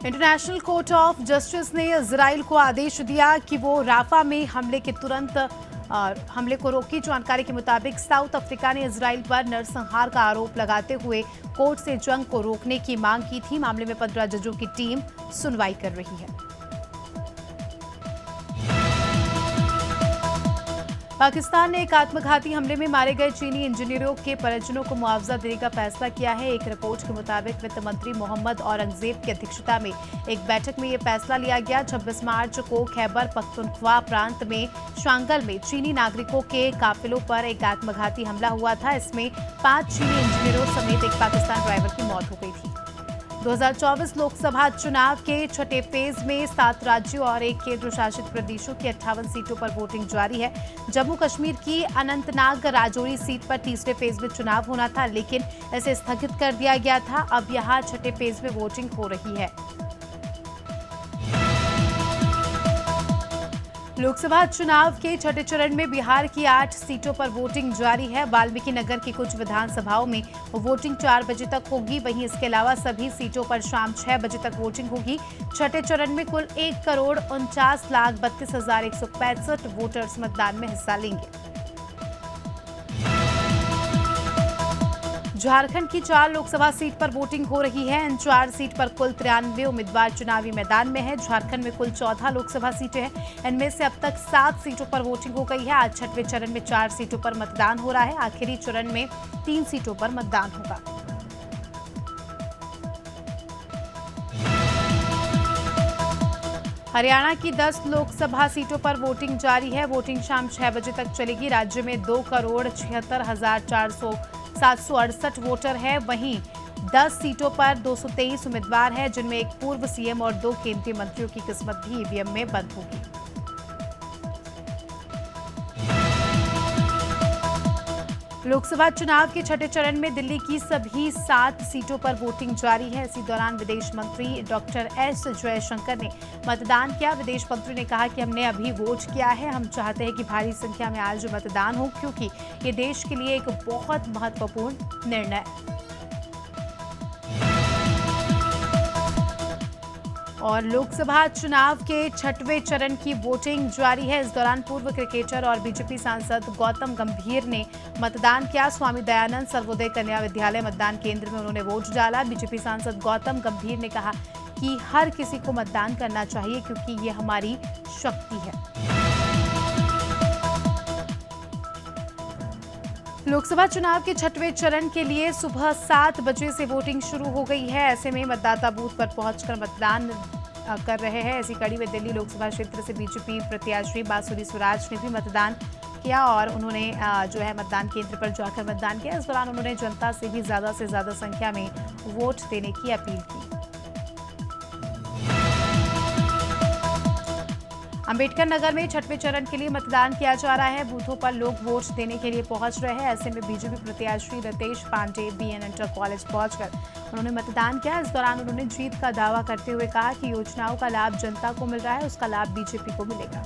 International court of justice ने Israel को आदेश दिया कि वो राफा में हमले को रोकी। जानकारी के मुताबिक साउथ अफ्रीका ने इजराइल पर नरसंहार का आरोप लगाते हुए कोर्ट से जंग को रोकने की मांग की थी। मामले में 15 जजों की टीम सुनवाई कर रही है। पाकिस्तान ने एक आत्मघाती हमले में मारे गए चीनी इंजीनियरों के परिजनों को मुआवजा देने का फैसला किया है। एक रिपोर्ट के मुताबिक वित्त मंत्री मोहम्मद औरंगजेब की अध्यक्षता में एक बैठक में यह फैसला लिया गया। 26 मार्च को खैबर पख्तूनख्वा प्रांत में शांगल में चीनी नागरिकों के काफिलों पर एक आत्मघाती हमला हुआ था। इसमें 5 चीनी इंजीनियरों समेत एक पाकिस्तान ड्राइवर की मौत हो गई थी। 2024 लोकसभा चुनाव के छठे फेज में 7 राज्यों और 1 केंद्र शासित प्रदेशों की 58 सीटों पर वोटिंग जारी है। जम्मू कश्मीर की अनंतनाग राजौरी सीट पर तीसरे फेज में चुनाव होना था, लेकिन इसे स्थगित कर दिया गया था। अब यहां छठे फेज में वोटिंग हो रही है। लोकसभा चुनाव के छठे चरण में बिहार की 8 सीटों पर वोटिंग जारी है। वाल्मीकि नगर की कुछ विधानसभाओं में वोटिंग 4 बजे तक होगी। वहीं इसके अलावा सभी सीटों पर शाम 6 बजे तक वोटिंग होगी। छठे चरण में कुल 1,49,32,165 वोटर्स मतदान में हिस्सा लेंगे। झारखंड की 4 लोकसभा सीट पर वोटिंग हो रही है। इन 4 सीट पर कुल 93 उम्मीदवार चुनावी मैदान में है। झारखंड में कुल 14 लोकसभा सीटें हैं। इनमें से अब तक 7 सीटों पर वोटिंग हो गई है। आज छठवें चरण में 4 सीटों पर मतदान हो रहा है। आखिरी चरण में 3 सीटों पर मतदान होगा। हरियाणा की 10 लोकसभा सीटों पर वोटिंग जारी है। वोटिंग शाम 6 बजे तक चलेगी। राज्य में 2,76,768 वोटर है। वहीं 10 सीटों पर 223 उम्मीदवार हैं, जिनमें एक पूर्व सीएम और 2 केंद्रीय मंत्रियों की किस्मत भी ईवीएम में बंद होगी। लोकसभा चुनाव के छठे चरण में दिल्ली की सभी 7 सीटों पर वोटिंग जारी है। इसी दौरान विदेश मंत्री डॉक्टर एस जयशंकर ने मतदान किया। विदेश मंत्री ने कहा कि हमने अभी वोट किया है। हम चाहते हैं कि भारी संख्या में आज मतदान हो, क्योंकि ये देश के लिए एक बहुत महत्वपूर्ण निर्णय है। और लोकसभा चुनाव के छठवें चरण की वोटिंग जारी है। इस दौरान पूर्व क्रिकेटर और बीजेपी सांसद गौतम गंभीर ने मतदान किया। स्वामी दयानंद सर्वोदय कन्या विद्यालय मतदान केंद्र में उन्होंने वोट डाला। बीजेपी सांसद गौतम गंभीर ने कहा कि हर किसी को मतदान करना चाहिए, क्योंकि ये हमारी शक्ति है। लोकसभा चुनाव के छठवें चरण के लिए सुबह 7 बजे से वोटिंग शुरू हो गई है। ऐसे में मतदाता बूथ पर पहुंचकर मतदान कर रहे हैं। ऐसी कड़ी में दिल्ली लोकसभा क्षेत्र से बीजेपी प्रत्याशी बांसुरी सुराज ने भी मतदान किया और उन्होंने मतदान केंद्र पर जाकर मतदान किया। इस दौरान उन्होंने जनता से भी ज्यादा से ज्यादा संख्या में वोट देने की अपील की। अंबेडकर नगर में छठवें चरण के लिए मतदान किया जा रहा है। बूथों पर लोग वोट देने के लिए पहुंच रहे हैं। ऐसे में बीजेपी प्रत्याशी Ritesh Pandey BN inter college पहुंचकर उन्होंने मतदान किया। इस दौरान उन्होंने जीत का दावा करते हुए कहा कि योजनाओं का लाभ जनता को मिल रहा है, उसका लाभ बीजेपी को मिलेगा।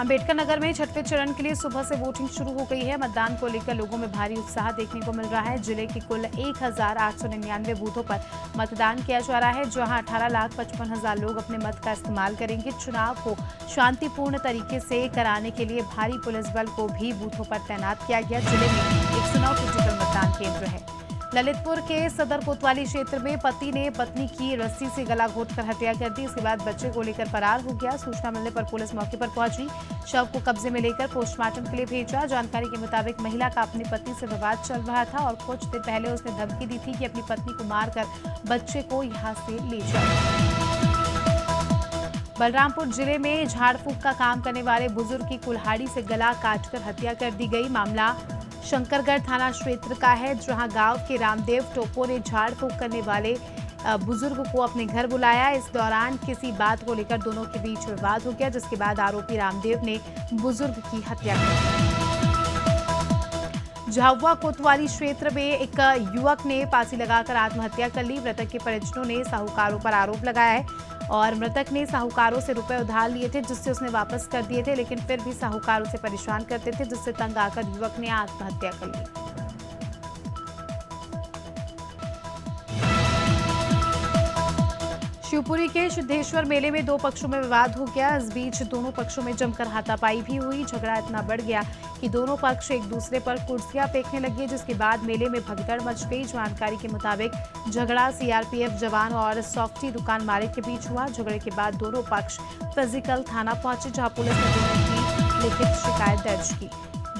अंबेडकर नगर में छठवें चरण के लिए सुबह से वोटिंग शुरू हो गई है। मतदान को लेकर लोगों में भारी उत्साह देखने को मिल रहा है। जिले के कुल 1,899 बूथों पर मतदान किया जा रहा है, जहां 18,55,000 लोग अपने मत का इस्तेमाल करेंगे। चुनाव को शांतिपूर्ण तरीके से कराने के लिए भारी पुलिस बल को भी बूथों पर तैनात किया गया। जिले में 109 क्रिटिकल मतदान केंद्र है। ललितपुर के सदर कोतवाली क्षेत्र में पति ने पत्नी की रस्सी से गला घोंटकर हत्या कर दी। इसके बाद बच्चे को लेकर फरार हो गया। सूचना मिलने पर पुलिस मौके पर पहुंची, शव को कब्जे में लेकर पोस्टमार्टम के लिए भेजा। जानकारी के मुताबिक महिला का अपने पति से विवाद चल रहा था और कुछ दिन पहले उसने धमकी दी थी कि अपनी पत्नी को मारकर बच्चे को यहां से ले जाए। बलरामपुर जिले में झाड़ फूंक का काम करने वाले बुजुर्ग की कुल्हाड़ी से गला काटकर हत्या कर दी गई। मामला शंकरगढ़ थाना क्षेत्र का है, जहां गांव के रामदेव टोपो ने झाड़ फूंक करने वाले बुजुर्ग को अपने घर बुलाया। इस दौरान किसी बात को लेकर दोनों के बीच विवाद हो गया, जिसके बाद आरोपी रामदेव ने बुजुर्ग की हत्या कर दी। झाबुआ कोतवाली क्षेत्र में एक युवक ने फांसी लगाकर आत्महत्या कर ली। मृतक के परिजनों ने साहूकारों पर आरोप लगाया है और मृतक ने साहूकारों से रुपए उधार लिए थे, जिससे उसने वापस कर दिए थे, लेकिन फिर भी साहूकारों से परेशान करते थे, जिससे तंग आकर युवक ने आत्महत्या कर ली। शिवपुरी के सिद्धेश्वर मेले में दो पक्षों में विवाद हो गया। इस बीच दोनों पक्षों में जमकर हाथापाई भी हुई। झगड़ा इतना बढ़ गया कि दोनों पक्ष एक दूसरे पर कुर्सियां फेंकने लगे, जिसके बाद मेले में भगदड़ मच गई। जानकारी के मुताबिक झगड़ा सीआरपीएफ जवान और सॉफ्टी दुकान मालिक के बीच हुआ। झगड़े के बाद दोनों पक्ष फिजिकल थाना पहुंचे, जहां पुलिस ने दोनों की लिखित शिकायत दर्ज की।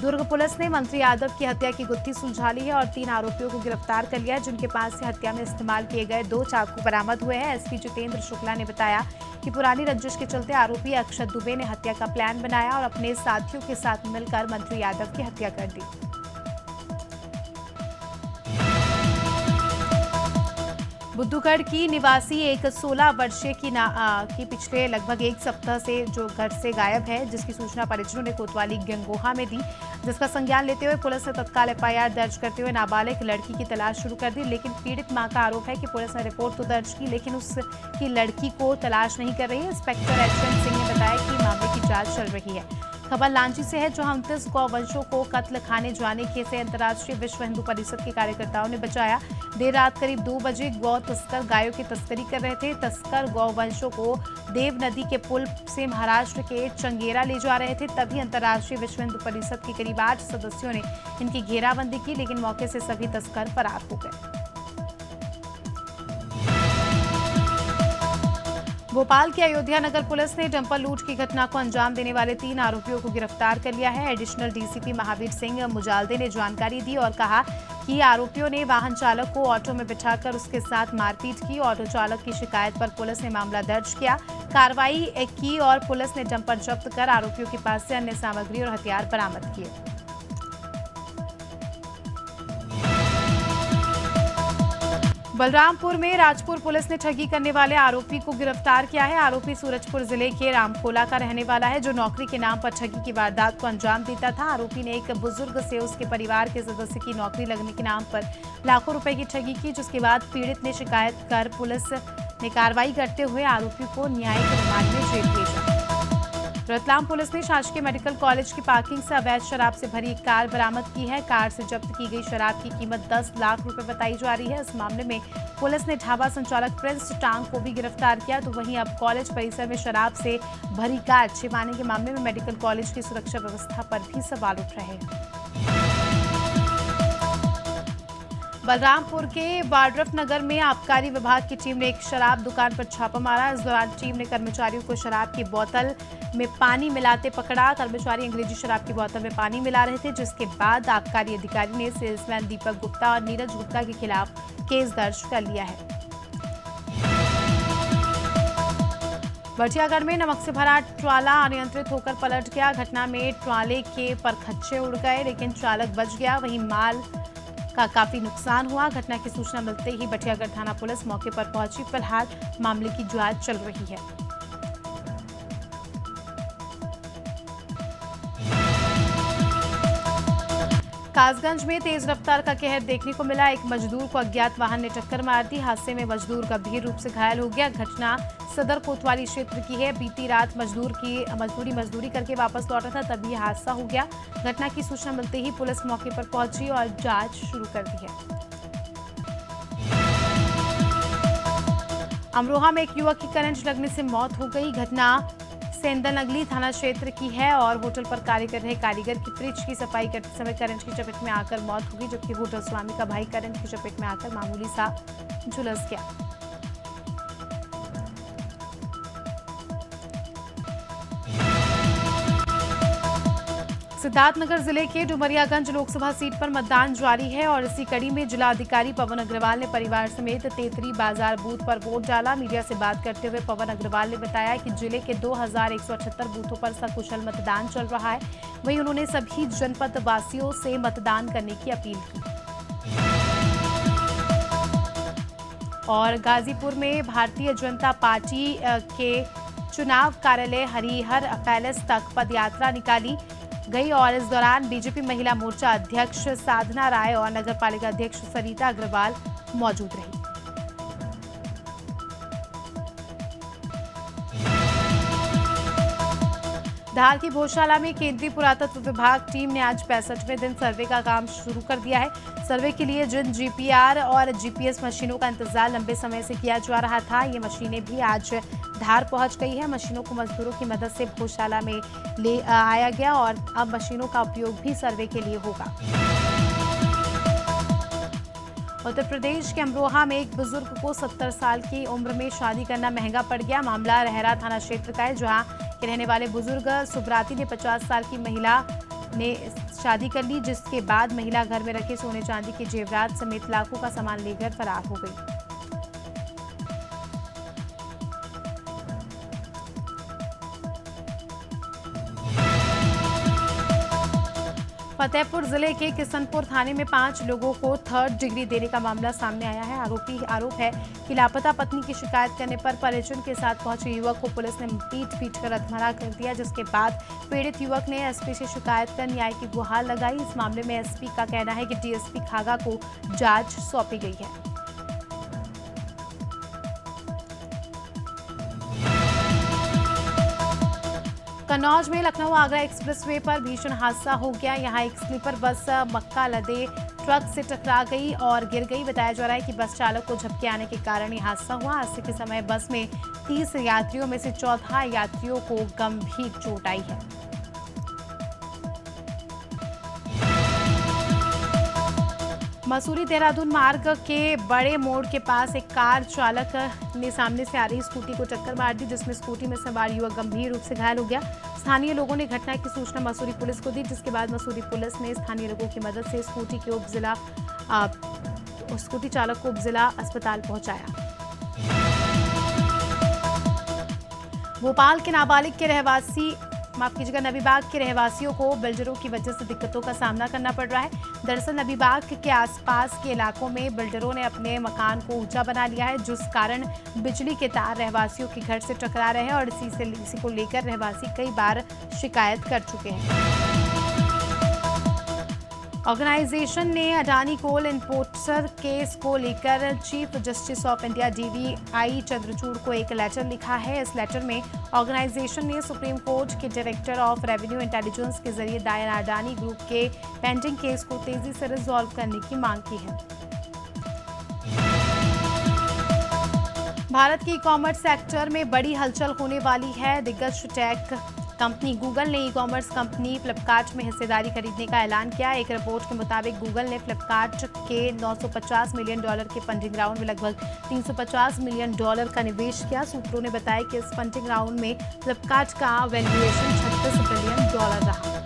दुर्ग पुलिस ने मंत्री यादव की हत्या की गुत्थी सुलझा ली है और 3 आरोपियों को गिरफ्तार कर लिया है, जिनके पास से हत्या में इस्तेमाल किए गए 2 चाकू बरामद हुए हैं। एसपी जितेंद्र शुक्ला ने बताया कि पुरानी रंजिश के चलते आरोपी अक्षत दुबे ने हत्या का प्लान बनाया और अपने साथियों के साथ मिलकर मंत्री यादव की हत्या कर दी। बुद्धूगढ़ की निवासी एक 16 वर्षीय की पिछले लगभग 1 सप्ताह से जो घर से गायब है, जिसकी सूचना परिजनों ने कोतवाली गंगोहा में दी, जिसका संज्ञान लेते हुए पुलिस ने तत्काल एफआईआर दर्ज करते हुए नाबालिग लड़की की तलाश शुरू कर दी। लेकिन पीड़ित मां का आरोप है कि पुलिस ने रिपोर्ट तो दर्ज की, लेकिन उसकी लड़की को तलाश नहीं कर रही है। इंस्पेक्टर एचएन सिंह ने बताया कि मामले की जांच चल रही है। खबर लांची से है, जहां 29 गौवंशों को कत्ल खाने जाने के से अंतर्राष्ट्रीय विश्व हिंदू परिषद के कार्यकर्ताओं ने बचाया। देर रात करीब 2 बजे गौ तस्कर गायों की तस्करी कर रहे थे। तस्कर गौवंशों को देव नदी के पुल से महाराष्ट्र के चंगेरा ले जा रहे थे। तभी अंतर्राष्ट्रीय विश्व हिंदू परिषद के करीब 8 सदस्यों ने इनकी घेराबंदी की, लेकिन मौके से सभी तस्कर फरार हो गए। भोपाल की अयोध्या नगर पुलिस ने डंपर लूट की घटना को अंजाम देने वाले 3 आरोपियों को गिरफ्तार कर लिया है। एडिशनल डीसीपी महावीर सिंह मुजालदे ने जानकारी दी और कहा कि आरोपियों ने वाहन चालक को ऑटो में बिठाकर उसके साथ मारपीट की। ऑटो चालक की शिकायत पर पुलिस ने मामला दर्ज किया, कार्रवाई की और पुलिस ने डंपर जब्त कर आरोपियों के पास से अन्य सामग्री और हथियार बरामद किए। बलरामपुर में राजपुर पुलिस ने ठगी करने वाले आरोपी को गिरफ्तार किया है। आरोपी सूरजपुर जिले के रामकोला का रहने वाला है, जो नौकरी के नाम पर ठगी की वारदात को अंजाम देता था। आरोपी ने एक बुजुर्ग से उसके परिवार के सदस्य की नौकरी लगने के नाम पर लाखों रुपए की ठगी की, जिसके बाद पीड़ित ने शिकायत कर पुलिस ने कार्रवाई करते हुए आरोपी को न्यायिक रिमांड में जेल भेजा। रतलाम पुलिस ने शासकीय मेडिकल कॉलेज की पार्किंग से अवैध शराब से भरी एक कार बरामद की है। कार से जब्त की गई शराब की कीमत 10 लाख रुपए बताई जा रही है। इस मामले में पुलिस ने ढाबा संचालक प्रिंस टांग को भी गिरफ्तार किया। तो वहीं अब कॉलेज परिसर में शराब से भरी कार छिपाने के मामले में मेडिकल कॉलेज की सुरक्षा व्यवस्था पर भी सवाल उठ रहे हैं। बलरामपुर के बाड्रफ नगर में आबकारी विभाग की टीम ने एक शराब दुकान पर छापा मारा। इस दौरान टीम ने कर्मचारियों को शराब की बोतल में पानी मिलाते पकड़ा। कर्मचारी अंग्रेजी शराब की बोतल में पानी मिला रहे थे, जिसके बाद आबकारी अधिकारी ने सेल्समैन दीपक गुप्ता और नीरज गुप्ता के खिलाफ केस दर्ज कर लिया है। बटियागढ़ में नमक से भरा ट्राला अनियंत्रित होकर पलट गया। घटना में ट्राले के परखच्चे उड़ गए, लेकिन चालक बच गया। वहीं माल का काफी नुकसान हुआ। घटना की सूचना मिलते ही बटियागढ़ थाना पुलिस मौके पर पहुंची। फिलहाल मामले की जांच चल रही है। कासगंज में तेज रफ्तार का कहर देखने को मिला। एक मजदूर को अज्ञात वाहन ने टक्कर मार दी। हादसे में मजदूर गंभीर रूप से घायल हो गया। घटना सदर कोतवाली क्षेत्र की है। बीती रात मजदूरी करके वापस लौटा था, तभी हादसा हो गया। घटना की सूचना मिलते ही पुलिस मौके पर पहुंची और जांच शुरू कर दी है। अमरोहा में एक युवक की करंट लगने से मौत हो गई। घटना सेंदनगली थाना क्षेत्र की है और होटल पर कार्य कर रहे कारीगर की फ्रिज की सफाई करते समय करंट की चपेट में आकर मौत हो गई, जबकि होटल स्वामी का भाई करंट की चपेट में आकर मामूली सा झुलस गया। सिद्धार्थनगर जिले के डुमरियागंज लोकसभा सीट पर मतदान जारी है और इसी कड़ी में जिलाधिकारी पवन अग्रवाल ने परिवार समेत तेतरी बाजार बूथ पर वोट डाला। मीडिया से बात करते हुए पवन अग्रवाल ने बताया कि जिले के 2178 बूथों पर सकुशल मतदान चल रहा है। वहीं उन्होंने सभी जनपद वासियों से मतदान करने की अपील की। और गाजीपुर में भारतीय जनता पार्टी के चुनाव कार्यालय हरिहर पैलेस तक पदयात्रा निकाली। गई और इस दौरान बीजेपी महिला मोर्चा अध्यक्ष साधना राय और नगर पालिका अध्यक्ष सरिता अग्रवाल मौजूद रही। धार की भोजशाला में केंद्रीय पुरातत्व विभाग टीम ने आज 65वें दिन सर्वे का काम शुरू कर दिया है। सर्वे के लिए जिन जीपीआर और जीपीएस मशीनों का इंतजार लंबे समय से किया जा रहा था, ये मशीनें भी आज धार पहुंच गई है। मशीनों को मजदूरों की मदद से भोजशाला में ले आया गया और अब मशीनों का उपयोग भी सर्वे के लिए होगा। उत्तर प्रदेश के अमरोहा में एक बुजुर्ग को 70 साल की उम्र में शादी करना महंगा पड़ गया। मामला रहरा थाना क्षेत्र का है, जहां के रहने वाले बुजुर्ग सुब्राती ने 50 साल की महिला ने शादी कर ली, जिसके बाद महिला घर में रखे सोने चांदी के जेवरात समेत लाखों का सामान लेकर फरार हो गई। फतेहपुर जिले के किशनपुर थाने में 5 लोगों को 3rd डिग्री देने का मामला सामने आया है। आरोप है कि लापता पत्नी की शिकायत करने पर परिजन के साथ पहुंचे युवक को पुलिस ने पीट कर अधमरा कर दिया, जिसके बाद पीड़ित युवक ने एसपी से शिकायत कर न्याय की गुहार लगाई। इस मामले में एसपी का कहना है कि डीएसपी खागा को जांच सौंपी गई है। कन्नौज में लखनऊ आगरा एक्सप्रेसवे पर भीषण हादसा हो गया। यहां एक स्लीपर बस मक्का लदे ट्रक से टकरा गई और गिर गई। बताया जा रहा है कि बस चालक को झपकी आने के कारण यह हादसा हुआ। हादसे के समय बस में 30 यात्रियों में से 14 यात्रियों को गंभीर चोट आई है। मसूरी देहरादून मार्ग के बड़े मोड़ के पास एक कार चालक ने सामने से आ रही स्कूटी को टक्कर मार दी, जिसमें स्कूटी में सवार युवक गंभीर रूप से घायल हो गया। स्थानीय लोगों ने घटना की सूचना मसूरी पुलिस को दी, जिसके बाद मसूरी पुलिस ने स्थानीय लोगों की मदद से स्कूटी चालक को उप जिला अस्पताल पहुंचाया। भोपाल के नाबालिग के नबीबाग के रहवासियों को बिल्डरों की वजह से दिक्कतों का सामना करना पड़ रहा है। दरअसल नबीबाग के आसपास के इलाकों में बिल्डरों ने अपने मकान को ऊंचा बना लिया है, जिस कारण बिजली के तार रहवासियों के घर से टकरा रहे हैं और इसी को लेकर रहवासी कई बार शिकायत कर चुके हैं। ऑर्गेनाइजेशन ने अडानी कोल इंपोर्टर केस को लेकर chief justice of India DVI Chandrachud को एक लेटर लिखा है। इस लेटर में ऑर्गेनाइजेशन ने सुप्रीम कोर्ट के डायरेक्टर ऑफ रेवेन्यू इंटेलिजेंस के जरिए दायर अडानी ग्रुप के पेंडिंग केस को तेजी से रिजॉल्व करने की मांग की है। भारत के ई कॉमर्स सेक्टर में बड़ी हलचल होने वाली है। दिग्गज टेक कंपनी गूगल ने ई कॉमर्स कंपनी फ्लिपकार्ट में हिस्सेदारी खरीदने का ऐलान किया। एक रिपोर्ट के मुताबिक गूगल ने फ्लिपकार्ट के $950 मिलियन के फंडिंग राउंड में लगभग $350 मिलियन का निवेश किया। सूत्रों ने बताया कि इस फंडिंग राउंड में फ्लिपकार्ट का वैल्यूएशन $36 बिलियन रहा।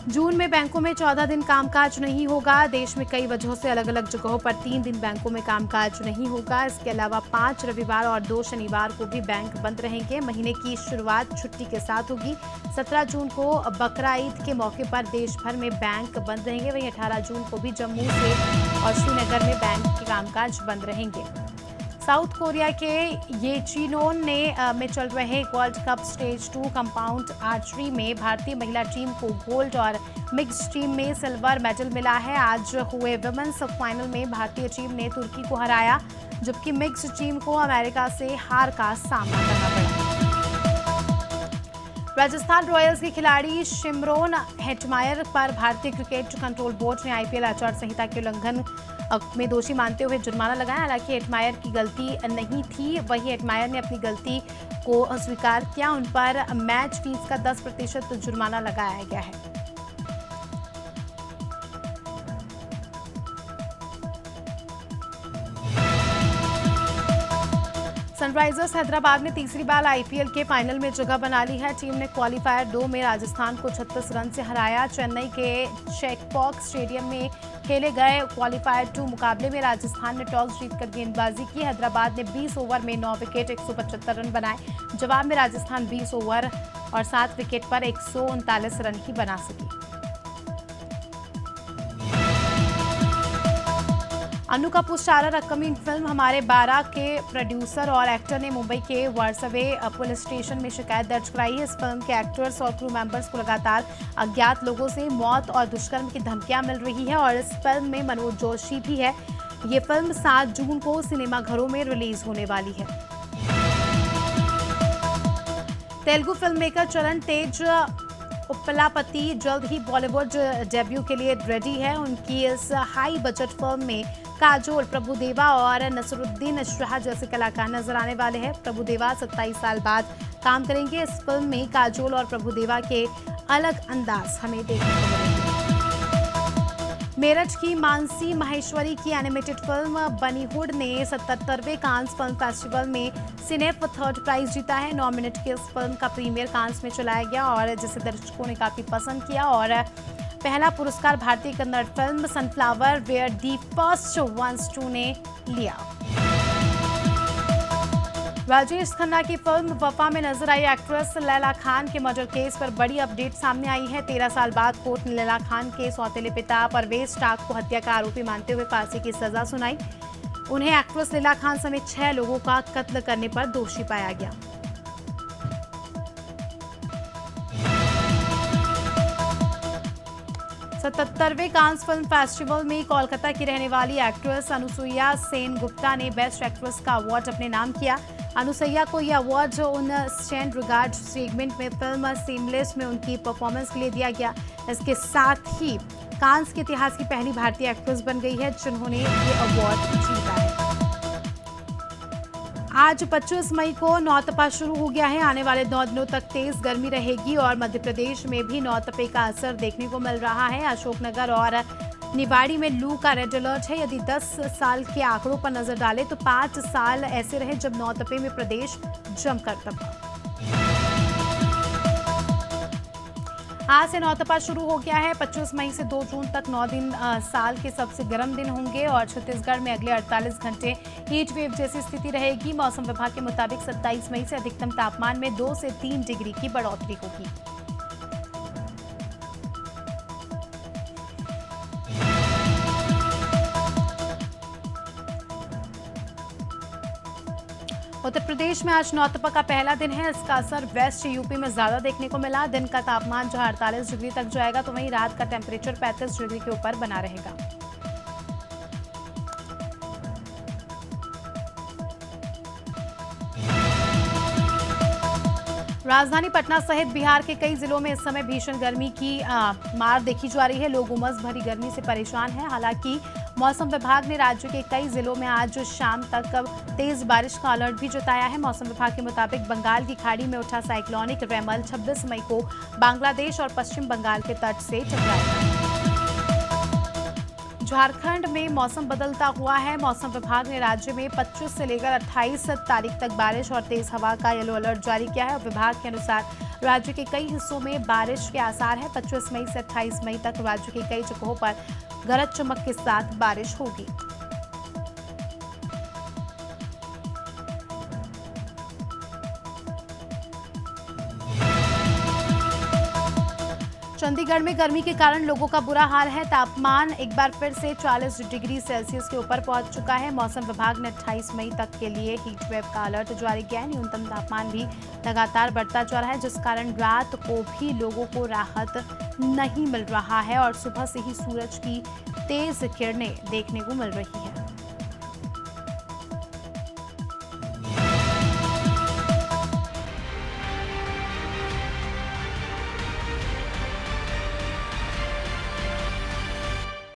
जून में बैंकों में 14 दिन कामकाज नहीं होगा। देश में कई वजहों से अलग अलग जगहों पर 3 दिन बैंकों में कामकाज नहीं होगा। इसके अलावा 5 रविवार और 2 शनिवार को भी बैंक बंद रहेंगे। महीने की शुरुआत छुट्टी के साथ होगी। 17 जून को बकरा ईद के मौके पर देश भर में बैंक बंद रहेंगे। वहीं 18 जून को भी जम्मू से और श्रीनगर में बैंक के कामकाज बंद रहेंगे। साउथ कोरिया के येचिनोन में चल रहे world cup stage 2 compound archery में भारतीय महिला टीम को गोल्ड और मिक्स टीम में सिल्वर मेडल मिला है। आज हुए विमेंस फाइनल में भारतीय टीम ने तुर्की को हराया, जबकि मिक्स टीम को अमेरिका से हार का सामना करना पड़ा। राजस्थान रॉयल्स के खिलाड़ी शिमरोन हेटमायर पर भारतीय क्रिकेट कंट्रोल बोर्ड ने आईपीएल आचार संहिता के उल्लंघन में दोषी मानते हुए जुर्माना लगाया। हालांकि हेटमायर की गलती नहीं थी, वहीं हेटमायर ने अपनी गलती को अस्वीकार किया। उन पर मैच फीस का 10% जुर्माना लगाया गया है। सनराइजर्स हैदराबाद ने तीसरी बार आईपीएल के फाइनल में जगह बना ली है। टीम ने क्वालीफायर 2 में राजस्थान को 36 रन से हराया। चेन्नई के चेपॉक स्टेडियम में खेले गए क्वालीफायर 2 मुकाबले में राजस्थान ने टॉस जीतकर गेंदबाजी की। हैदराबाद ने 20 ओवर में 9 विकेट 175 रन बनाए। जवाब में राजस्थान 20 ओवर और 7 विकेट पर 139 रन ही बना सकी। अनु कपूर स्टारर अपकमिंग फिल्म हमारे 12 के प्रोड्यूसर और एक्टर ने मुंबई के वर्सवे पुलिस स्टेशन में शिकायत दर्ज कराई है। इस फिल्म के एक्टर्स और क्रू मेंबर्स को लगातार अज्ञात लोगों से मौत और दुष्कर्म की धमकियां मिल रही है और इस फिल्म में मनोज जोशी भी है। ये फिल्म 7 जून को सिनेमाघरों में रिलीज होने वाली है। तेलुगु फिल्म मेकर चरण तेज उपलापति जल्द ही बॉलीवुड डेब्यू के लिए रेडी है। उनकी इस हाई बजट फिल्म में काजोल, प्रभुदेवा और नसरुद्दीन शाह जैसे कलाकार नजर आने वाले हैं। प्रभुदेवा 27 साल बाद काम करेंगे। इस फिल्म में काजोल और प्रभुदेवा के अलग अंदाज हमें देखने को मिलेंगे। मेरठ की मानसी माहेश्वरी की एनिमेटेड फिल्म बनीहुड ने 77वें कांस फिल्म फेस्टिवल में सिनेफ थर्ड प्राइज जीता है। 9 मिनट की इस फिल्म का प्रीमियर कांस में चलाया गया और जिसे दर्शकों ने काफी पसंद किया और पहला पुरस्कार भारतीय Kannada film sunflower were the first ones to ने लिया। राजेश खन्ना की फिल्म वफा में नजर आई एक्ट्रेस लैला खान के मर्डर केस पर बड़ी अपडेट सामने आई है। 13 साल बाद कोर्ट ने लैला खान के सौतेले पिता परवेज टाक को हत्या का आरोपी मानते हुए फांसी की सजा सुनाई। उन्हें एक्ट्रेस लैला खान समेत 6 लोगों का कत्ल करने पर दोषी पाया गया। सतहत्तरवें कांस फिल्म फेस्टिवल में कोलकाता की रहने वाली एक्ट्रेस अनुसुईया सेन गुप्ता ने बेस्ट एक्ट्रेस का अवार्ड अपने नाम किया। अनुसुईया को यह अवार्ड उन स्टैंड रिगार्ड सेगमेंट में फिल्म सीमलेस में उनकी परफॉर्मेंस के लिए दिया गया। इसके साथ ही कांस के इतिहास की पहली भारतीय एक्ट्रेस बन गई है जिन्होंने ये अवार्ड जीता है। आज 25 मई को नौतपा शुरू हो गया है। आने वाले 9 दिनों तक तेज गर्मी रहेगी और मध्य प्रदेश में भी नौतपे का असर देखने को मिल रहा है। अशोकनगर और निवाड़ी में लू का रेड अलर्ट है। यदि 10 साल के आंकड़ों पर नजर डालें तो 5 साल ऐसे रहे जब नौतपे में प्रदेश जमकर तपा। आज से नौतपा शुरू हो गया है। 25 मई से 2 जून तक 9 दिन साल के सबसे गर्म दिन होंगे और छत्तीसगढ़ में अगले 48 घंटे हीट वेव जैसी स्थिति रहेगी। मौसम विभाग के मुताबिक 27 मई से अधिकतम तापमान में 2 से 3 डिग्री की बढ़ोतरी होगी। उत्तर प्रदेश में आज नौतपा का पहला दिन है। इसका असर वेस्ट यूपी में ज्यादा देखने को मिला। दिन का तापमान जो 48 डिग्री तक जाएगा तो वहीं रात का टेम्परेचर 35 डिग्री के ऊपर बना रहेगा। राजधानी पटना सहित बिहार के कई जिलों में इस समय भीषण गर्मी की मार देखी जा रही है। लोग उमस भरी गर्मी से परेशान हैं। हालांकि मौसम विभाग ने राज्य के कई जिलों में आज शाम तक तेज बारिश का अलर्ट भी जताया है। मौसम विभाग के मुताबिक बंगाल की खाड़ी में उठा साइक्लोनिक रेमल 26 मई को बांग्लादेश और पश्चिम बंगाल के तट से टकराएगा। झारखंड में मौसम बदलता हुआ है। मौसम विभाग ने राज्य में 25 से लेकर 28 तारीख तक बारिश और तेज हवा का येलो अलर्ट जारी किया है और विभाग के अनुसार राज्य के कई हिस्सों में बारिश के आसार है। 25 मई से 28 मई तक राज्य के कई जगहों पर गरज चमक के साथ बारिश होगी। चंडीगढ़ में गर्मी के कारण लोगों का बुरा हाल है। तापमान एक बार फिर से 40 डिग्री सेल्सियस के ऊपर पहुंच चुका है। मौसम विभाग ने 28 मई तक के लिए हीट वेव का अलर्ट जारी किया है। न्यूनतम तापमान भी लगातार बढ़ता जा रहा है जिस कारण रात को भी लोगों को राहत नहीं मिल रहा है और सुबह से ही सूरज की तेज किरणें देखने को मिल रही है।